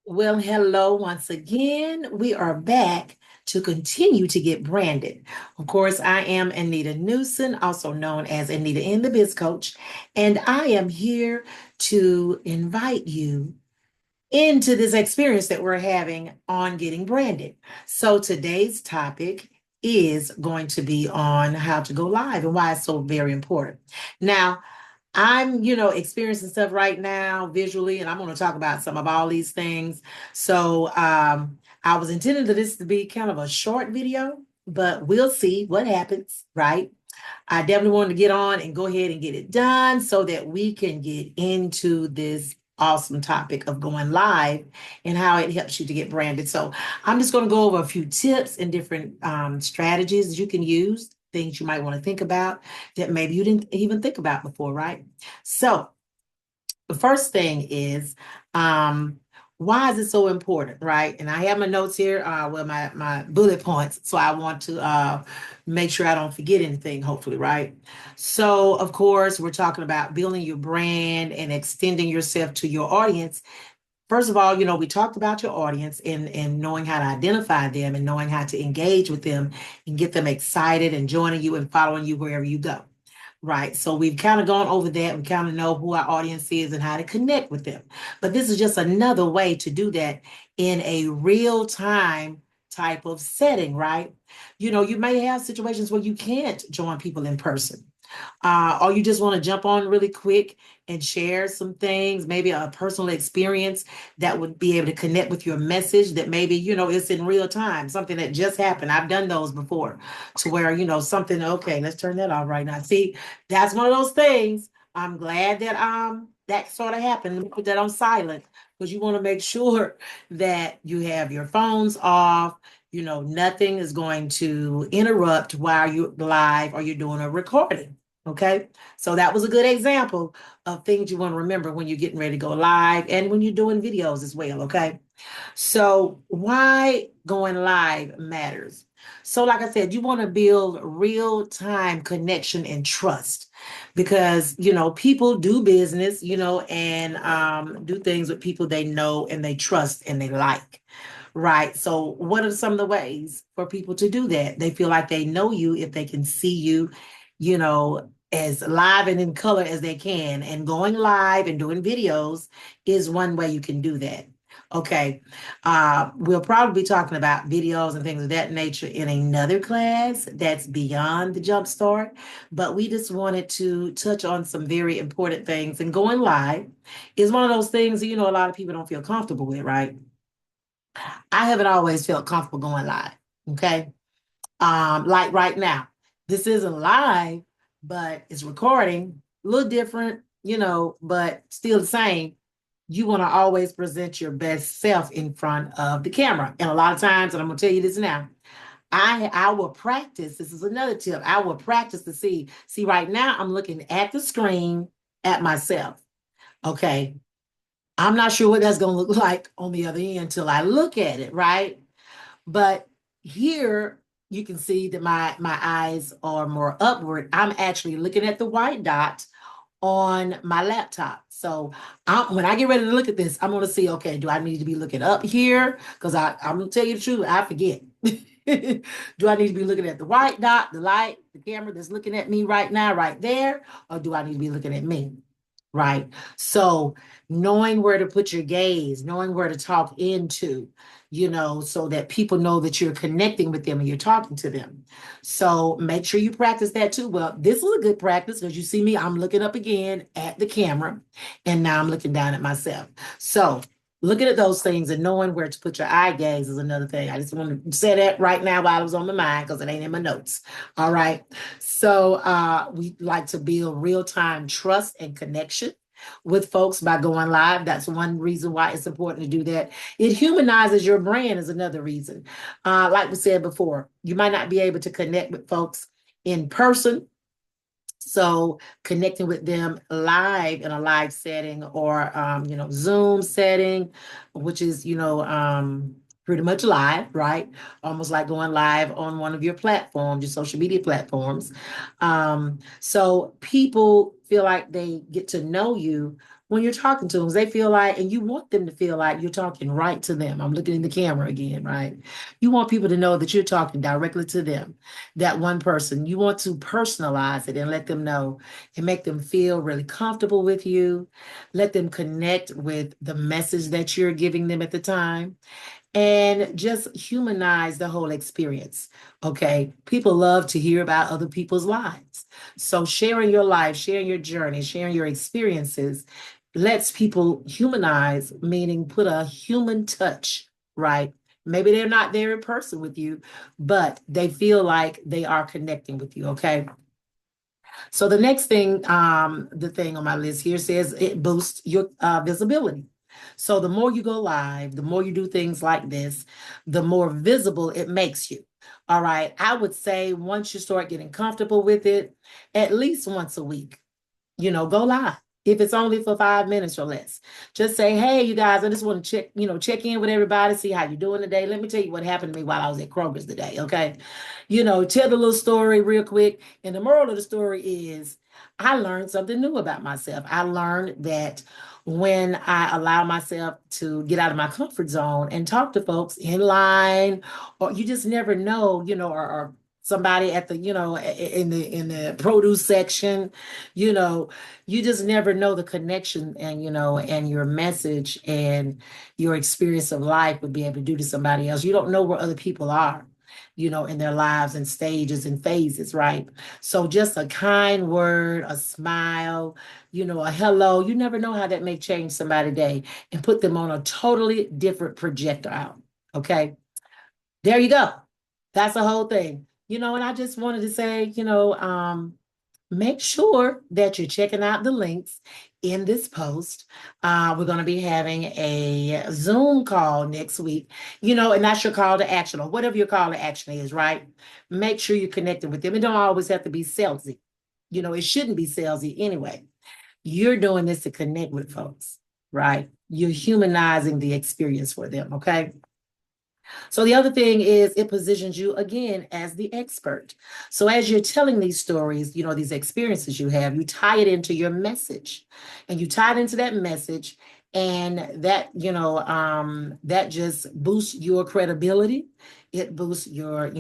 Well, hello once again. We are back to continue to get branded. Of course, I am Anita Newson, also known as Anita in the Biz Coach, and I am here to invite you into this experience that we're having on getting branded. So today's topic is going to be on how to go live and why it's so very important. Now, I'm experiencing stuff right now visually, and I'm going to talk about some of all these things. So I was intending for this to be kind of a short video, but we'll see what happens, right? I definitely wanted to get on and go ahead and get it done so that we can get into this awesome topic of going live and how it helps you to get branded. So I'm just going to go over a few tips and different strategies that you can use, things you might want to think about that maybe you didn't even think about before, right? So the first thing is, why is it so important, right? And I have my notes here, my bullet points, so I want to make sure I don't forget anything, hopefully, right? So, of course, we're talking about building your brand and extending yourself to your audience. First of all, we talked about your audience and knowing how to identify them and knowing how to engage with them and get them excited and joining you and following you wherever you go. Right. So we've kind of gone over that. We kind of know who our audience is and how to connect with them. But this is just another way to do that in a real time type of setting, right? You may have situations where you can't join people in person. Or you just want to jump on really quick and share some things, maybe a personal experience that would be able to connect with your message that maybe it's in real time, something that just happened. I've done those before to where something, okay, let's turn that off right now. See, that's one of those things. I'm glad that that sort of happened. Let me put that on silent because you want to make sure that you have your phones off. Nothing is going to interrupt while you're live or you're doing a recording. Okay. So that was a good example of things you want to remember when you're getting ready to go live and when you're doing videos as well. Okay. So why going live matters. So, like I said, you want to build real time connection and trust because people do business and do things with people they know and they trust and they like. Right. So, what are some of the ways for people to do that? They feel like they know you if they can see you as live and in color as they can. And going live and doing videos is one way you can do that. Okay. We'll probably be talking about videos and things of that nature in another class that's beyond the jump start. But we just wanted to touch on some very important things. And going live is one of those things a lot of people don't feel comfortable with, right? I haven't always felt comfortable going live. Okay. Like right now, this isn't live, but it's recording, a little different but still the same. You want to always present your best self in front of the camera. And a lot of times, and I'm gonna tell you this now, I will practice. This is another tip. I will practice to see right now I'm looking at the screen at myself. Okay. I'm not sure what that's gonna look like on the other end until I look at it, right? But here you can see that my eyes are more upward. I'm actually looking at the white dot on my laptop. So when I get ready to look at this, I'm going to see, okay, do I need to be looking up here? Because I'm going to tell you the truth, I forget. Do I need to be looking at the white dot, the light, the camera that's looking at me right now, right there? Or do I need to be looking at me? Right. So knowing where to put your gaze, knowing where to talk into so that people know that you're connecting with them and you're talking to them. So make sure you practice that too. Well, this is a good practice because you see me, I'm looking up again at the camera and now I'm looking down at myself. So looking at those things and knowing where to put your eye gaze is another thing. I just want to say that right now while it was on my mind because it ain't in my notes. All right. So we like to build real-time trust and connection with folks by going live. That's one reason why it's important to do that. It humanizes your brand is another reason. Like we said before, you might not be able to connect with folks in person, so connecting with them live in a live setting or Zoom setting, which is pretty much live, right? Almost like going live on one of your platforms, your social media platforms. So people feel like they get to know you when you're talking to them. They feel like, and you want them to feel like you're talking right to them. I'm looking in the camera again, right? You want people to know that you're talking directly to them, that one person. You want to personalize it and let them know and make them feel really comfortable with you. Let them connect with the message that you're giving them at the time and just humanize the whole experience. Okay. People love to hear about other people's lives. So sharing your life, sharing your journey, sharing your experiences lets people humanize, meaning put a human touch, right? Maybe they're not there in person with you, but they feel like they are connecting with you. Okay. So the next thing, the thing on my list here says it boosts your visibility. So the more you go live, the more you do things like this, the more visible it makes you. All right. I would say once you start getting comfortable with it, at least once a week, go live. If it's only for 5 minutes or less, just say, hey, you guys, I just want to check in with everybody, see how you're doing today. Let me tell you what happened to me while I was at Kroger's today. Okay. Tell the little story real quick. And the moral of the story is I learned something new about myself. I learned that when I allow myself to get out of my comfort zone and talk to folks in line, or you just never know, or somebody at the, in the produce section, you know, you just never know the connection and and your message and your experience of life would be able to do to somebody else. You don't know where other people are, in their lives and stages and phases, right? So just a kind word, a smile, a hello, you never know how that may change somebody's day and put them on a totally different projectile. Okay. There you go. That's the whole thing. And I just wanted to say, make sure that you're checking out the links in this post. We're going to be having a Zoom call next week, and that's your call to action or whatever your call to action is, right? Make sure you're connected with them. It don't always have to be salesy. It shouldn't be salesy anyway. You're doing this to connect with folks, right? You're humanizing the experience for them, okay? So the other thing is it positions you again as the expert. So as you're telling these stories, these experiences you have, you tie it into your message and you tie it into that message and that, that just boosts your credibility. It boosts your,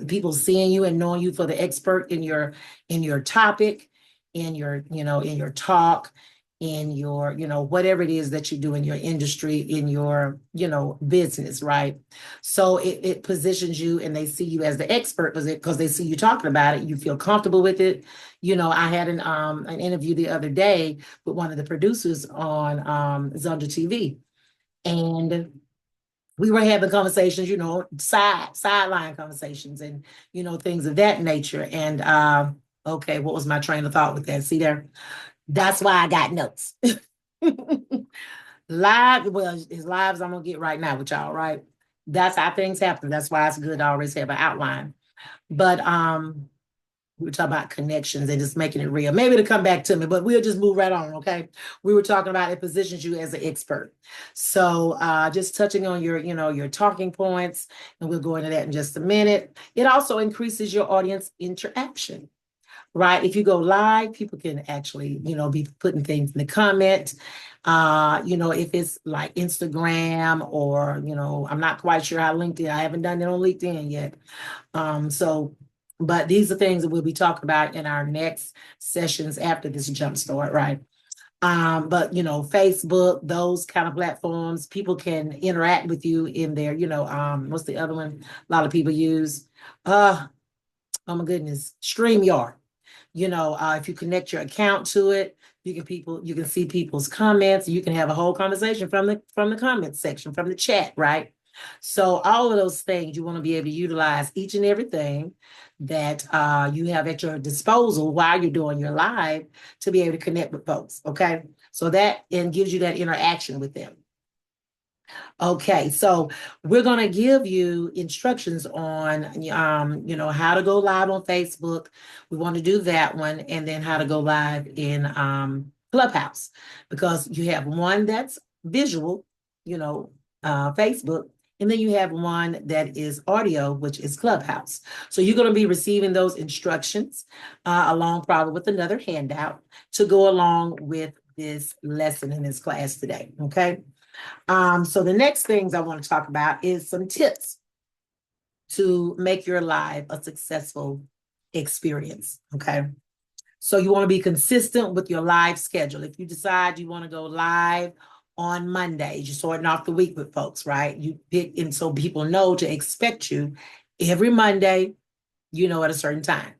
people seeing you and knowing you for the expert in your topic, in your talk, in your, whatever it is that you do in your industry, in your, business, right? So it positions you and they see you as the expert because they see you talking about it. You feel comfortable with it. I had an interview the other day with one of the producers on Zonda TV. And we were having conversations, sideline conversations and, things of that nature. And okay, what was my train of thought with that? See there? That's why I got notes. Live, well, his lives I'm gonna get right now with y'all, right? That's how things happen. That's why it's good to always have an outline. But we were talking about connections and just making it real. Maybe it'll come back to me, but we'll just move right on, okay? We were talking about it positions you as an expert. So just touching on your talking points, and we'll go into that in just a minute. It also increases your audience interaction, right? If you go live, people can actually, be putting things in the comment. If it's like Instagram or, I'm not quite sure how LinkedIn, I haven't done it on LinkedIn yet. But these are things that we'll be talking about in our next sessions after this jump start, right? But Facebook, those kind of platforms, people can interact with you in there, what's the other one a lot of people use? Oh my goodness, StreamYard. If you connect your account to it, you can see people's comments. You can have a whole conversation from the comment section, from the chat, right? So all of those things you want to be able to utilize each and everything that you have at your disposal while you're doing your live to be able to connect with folks. Okay, so that and gives you that interaction with them. Okay, so we're going to give you instructions on, how to go live on Facebook. We want to do that one, and then how to go live in Clubhouse, because you have one that's visual, Facebook, And then you have one that is audio, which is Clubhouse. So you're going to be receiving those instructions along probably with another handout to go along with this lesson in this class today. Okay. So the next things I want to talk about is some tips to make your live a successful experience. Okay. So you want to be consistent with your live schedule. If you decide you want to go live on Mondays, you're starting off the week with folks, right? You pick, and so people know to expect you every Monday, at a certain time.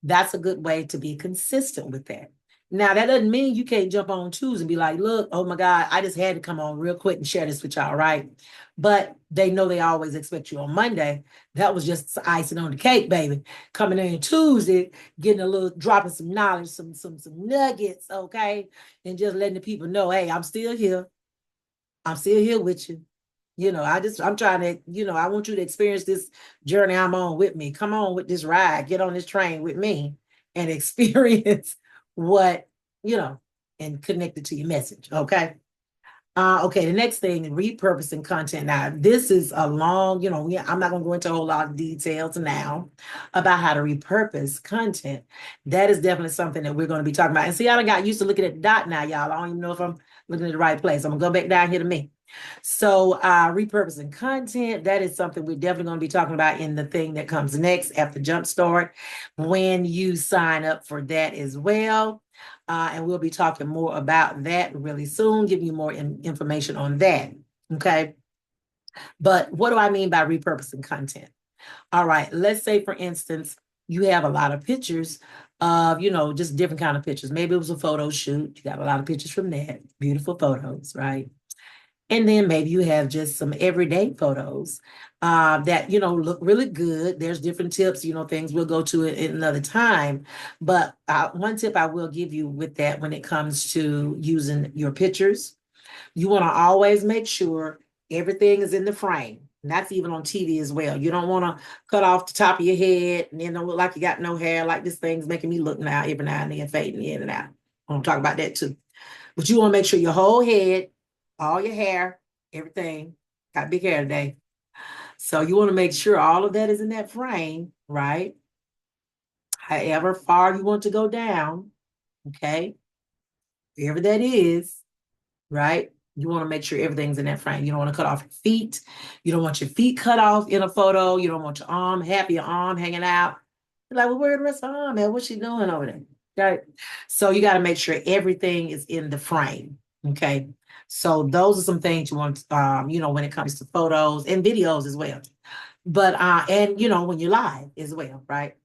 That's a good way to be consistent with that. Now, that doesn't mean you can't jump on Tuesday and be like, look, oh my God, I just had to come on real quick and share this with y'all, right? But they know they always expect you on Monday. That was just icing on the cake, baby. Coming in Tuesday, getting a little, dropping some knowledge, some nuggets, okay? And just letting the people know, hey, I'm still here. I'm still here with you. I'm trying to, I want you to experience this journey I'm on with me. Come on with this ride, get on this train with me and experience what, and connect it to your message. Okay. Okay, the next thing, repurposing content. Now, this is a long, I'm not going to go into a whole lot of details now about how to repurpose content. That is definitely something that we're going to be talking about. And see, I done got used to looking at the dot now, y'all. I don't even know if I'm looking at the right place. I'm going to go back down here to me. So repurposing content, that is something we're definitely going to be talking about in the thing that comes next after Jumpstart when you sign up for that as well. And we'll be talking more about that really soon, giving you more information on that. Okay. But what do I mean by repurposing content? All right. Let's say, for instance, you have a lot of pictures of, just different kind of pictures. Maybe it was a photo shoot. You got a lot of pictures from that. Beautiful photos, right? And then maybe you have just some everyday photos that, look really good. There's different tips, things we'll go to it another time. But one tip I will give you with that when it comes to using your pictures, you want to always make sure everything is in the frame. And that's even on TV as well. You don't want to cut off the top of your head and then don't look like you got no hair, like this thing's making me look now every now and then, fading in and out. I'm going to talk about that too. But you want to make sure your whole head, all your hair, everything, got big hair today. So you want to make sure all of that is in that frame, right? However far you want to go down, okay? Wherever that is, right? You want to make sure everything's in that frame. You don't want to cut off your feet. You don't want your feet cut off in a photo. You don't want your arm, half your arm hanging out. You're like, well, where's the rest of her arm, man? What's she doing over there? Right? So you got to make sure everything is in the frame. Okay. So those are some things you want, when it comes to photos and videos as well. But, and, when you're live as well, right?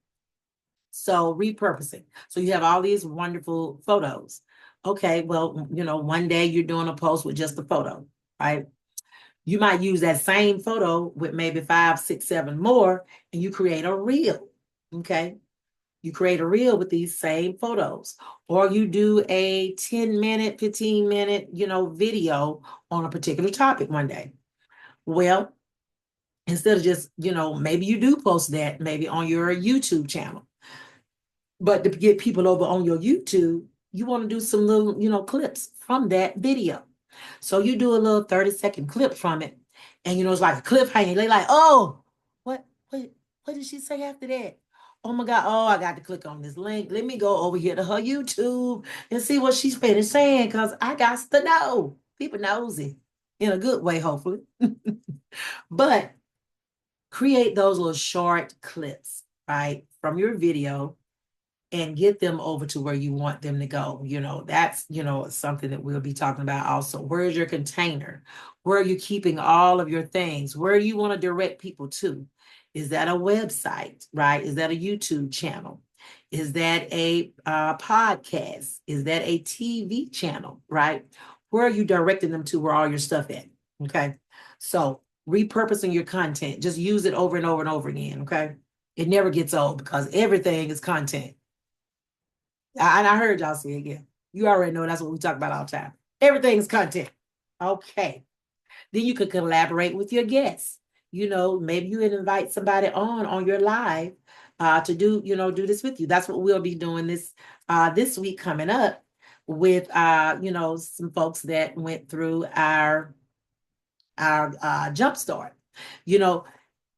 So repurposing. So you have all these wonderful photos. Okay, well, one day you're doing a post with just a photo, right? You might use that same photo with maybe 5, 6, 7 more, and you create a reel. Okay. You create a reel with these same photos, or you do a 10-minute, 15-minute, video on a particular topic one day. Well, instead of just, maybe you do post that maybe on your YouTube channel. But to get people over on your YouTube, you want to do some little, clips from that video. So you do a little 30-second clip from it. And, it's like a cliffhanger. They're like, oh, what did she say after that? Oh my God, oh, I got to click on this link. Let me go over here to her YouTube and see what she's finished saying, because I got to know. People nosy in a good way, hopefully. But create those little short clips, right, from your video and get them over to where you want them to go. That's, something that we'll be talking about also. Where's your container? Where are you keeping all of your things? Where do you want to direct people to? Is that a website, right? Is that a YouTube channel? Is that a podcast? Is that a TV channel, right? Where are you directing them to, where all your stuff at? Okay. So repurposing your content, just use it over and over and over again. Okay. It never gets old because everything is content. I heard y'all say it again. You already know that's what we talk about all the time. Everything's content. Okay. Then you could collaborate with your guests. Maybe you would invite somebody on your live to do this with you. That's what we'll be doing this week coming up with some folks that went through our jump start. You know,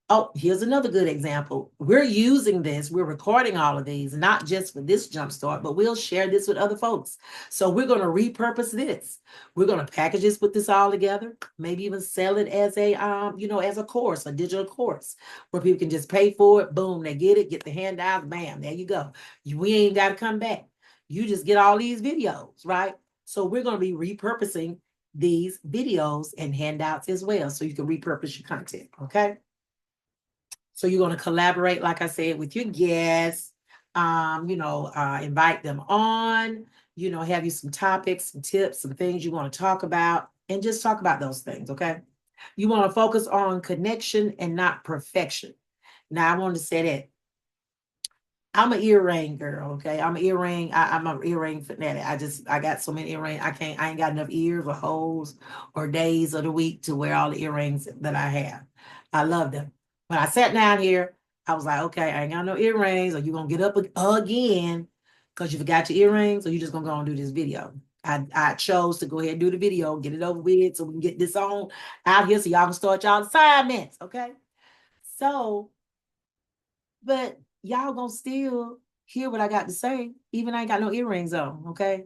oh, here's another good example. We're using this, we're recording all of these, not just for this jumpstart, but we'll share this with other folks. So we're going to repurpose this. We're going to package this, put this all together, maybe even sell it as a as a course, a digital course where people can just pay for it. Boom, they get it, get the handout, bam, there you go. We ain't got to come back. You just get all these videos, right? So we're going to be repurposing these videos and handouts as well. So you can repurpose your content. Okay. So you're going to collaborate, like I said, with your guests, invite them on, have you some topics, some tips, some things you want to talk about, and just talk about those things, okay? You want to focus on connection and not perfection. Now, I want to say that I'm an earring girl, okay? I'm an earring fanatic. I got so many earrings. I ain't got enough ears or holes or days of the week to wear all the earrings that I have. I love them. When I sat down here, I was like, okay, I ain't got no earrings. Are you gonna get up again because you forgot your earrings, or you just gonna go and do this video? I chose to go ahead and do the video, get it over with so we can get this on out here so y'all can start y'all assignments, okay? So but y'all gonna still hear what I got to say, even I ain't got no earrings on, okay?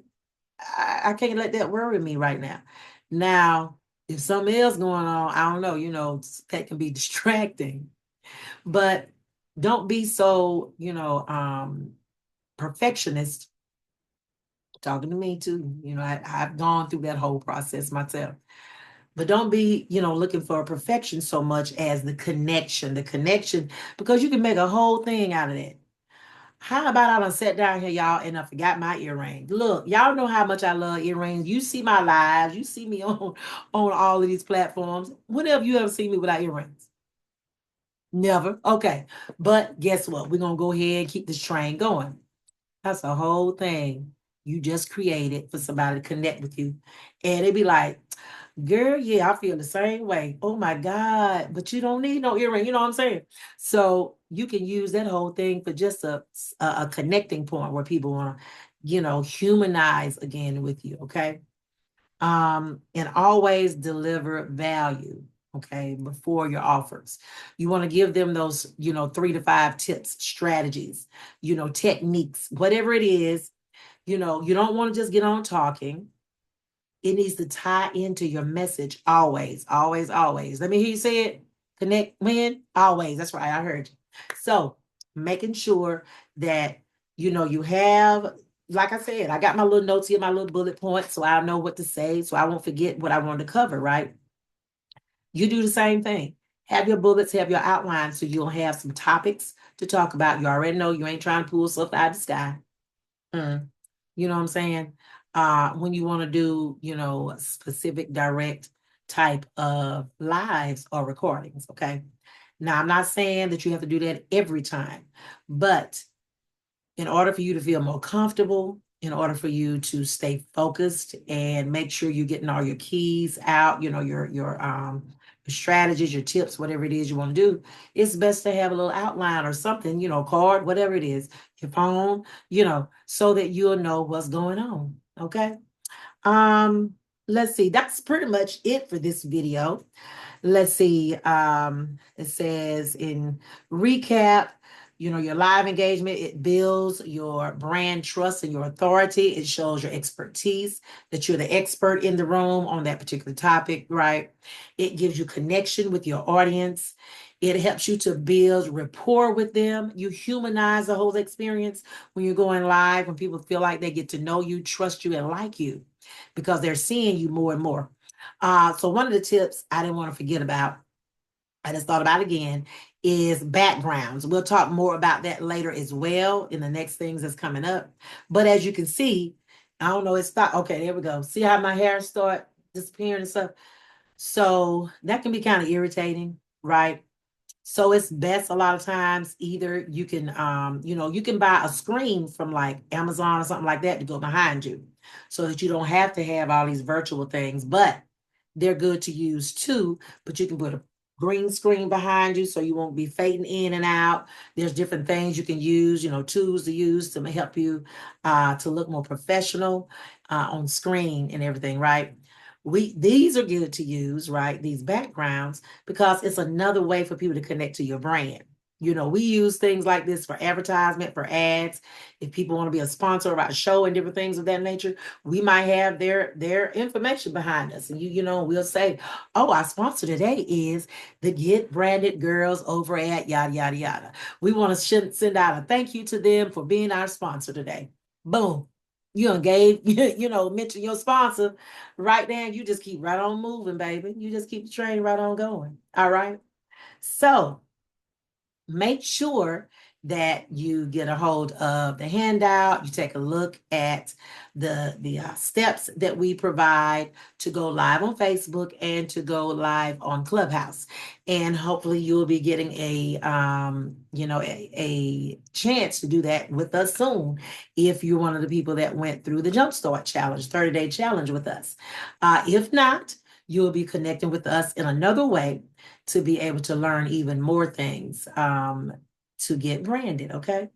I can't let that worry me right now. Now, if something else going on, I don't know, that can be distracting. But don't be so, perfectionist. Talking to me too. I've gone through that whole process myself. But don't be, looking for perfection so much as the connection, because you can make a whole thing out of that. How about I done sat down here, y'all, and I forgot my earrings? Look, y'all know how much I love earrings. You see my lives. You see me on all of these platforms. When have you ever seen me without earrings? Never. Okay. But guess what? We're going to go ahead and keep this train going. That's a whole thing you just created for somebody to connect with you. And they be like, girl, yeah, I feel the same way. Oh my God. But you don't need no earring. You know what I'm saying? So you can use that whole thing for just a connecting point where people want to, humanize again with you. Okay. And always deliver value. Okay. Before your offers, you want to give them those, 3 to 5 tips, strategies, techniques, whatever it is. You don't want to just get on talking. It needs to tie into your message always, always, always. Let me hear you say it. Connect when? Always. That's right. I heard you. So making sure that, you have, like I said, I got my little notes here, my little bullet points, so I know what to say, so I won't forget what I wanted to cover, right? You do the same thing. Have your bullets, have your outlines, so you'll have some topics to talk about. You already know you ain't trying to pull stuff out of the sky. You know what I'm saying? When you want to do, a specific direct type of lives or recordings, okay? Now, I'm not saying that you have to do that every time, but in order for you to feel more comfortable, in order for you to stay focused and make sure you're getting all your keys out, your strategies, your tips, whatever it is you want to do, it's best to have a little outline or something, card, whatever it is, your phone, so that you'll know what's going on. Okay. Um, let's see. That's pretty much it for this video. Let's see. It says in recap, your live engagement, it builds your brand trust and your authority. It shows your expertise, that you're the expert in the room on that particular topic, right? It gives you connection with your audience. It helps you to build rapport with them. You humanize the whole experience when you're going live, when people feel like they get to know you, trust you, and like you because they're seeing you more and more. So one of the tips I didn't want to forget about, I just thought about again, is backgrounds. We'll talk more about that later as well in the next things that's coming up. But as you can see, I don't know, it's stopped. Okay, there we go. See how my hair start disappearing and stuff? So that can be kind of irritating, right? So it's best a lot of times either you can buy a screen from like Amazon or something like that to go behind you so that you don't have to have all these virtual things, but they're good to use too. But you can put a green screen behind you so you won't be fading in and out. There's different things you can use, tools to use to help you to look more professional on screen and everything, right? These are good to use, right? These backgrounds, because it's another way for people to connect to your brand. We use things like this for advertisement, for ads. If people want to be a sponsor of our show and different things of that nature, we might have their information behind us. And we'll say, oh, our sponsor today is the Get Branded Girls over at yada yada yada. We want to send out a thank you to them for being our sponsor today. Boom. You done gave, mention your sponsor right there. You just keep right on moving, baby. You just keep the train right on going. All right. So make sure that you get a hold of the handout. You take a look at the steps that we provide to go live on Facebook and to go live on Clubhouse. And hopefully you'll be getting a chance to do that with us soon if you're one of the people that went through the Jumpstart Challenge, 30-day challenge with us. If not, you'll be connecting with us in another way to be able to learn even more things to get branded. Okay.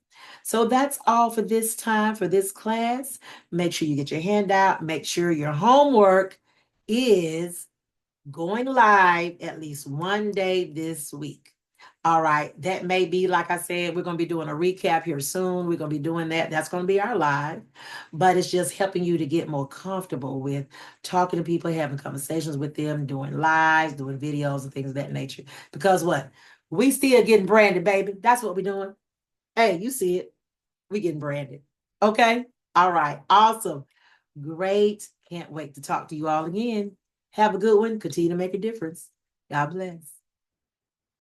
So that's all for this time for this class. Make sure you get your handout. Make sure your homework is going live at least one day this week. All right. That may be, like I said, we're going to be doing a recap here soon. We're going to be doing that. That's going to be our live, but it's just helping you to get more comfortable with talking to people, having conversations with them, doing lives, doing videos and things of that nature. Because what? We still getting branded, baby. That's what we're doing. Hey, you see it. We getting branded. Okay. All right. Awesome. Great. Can't wait to talk to you all again. Have a good one. Continue to make a difference. God bless.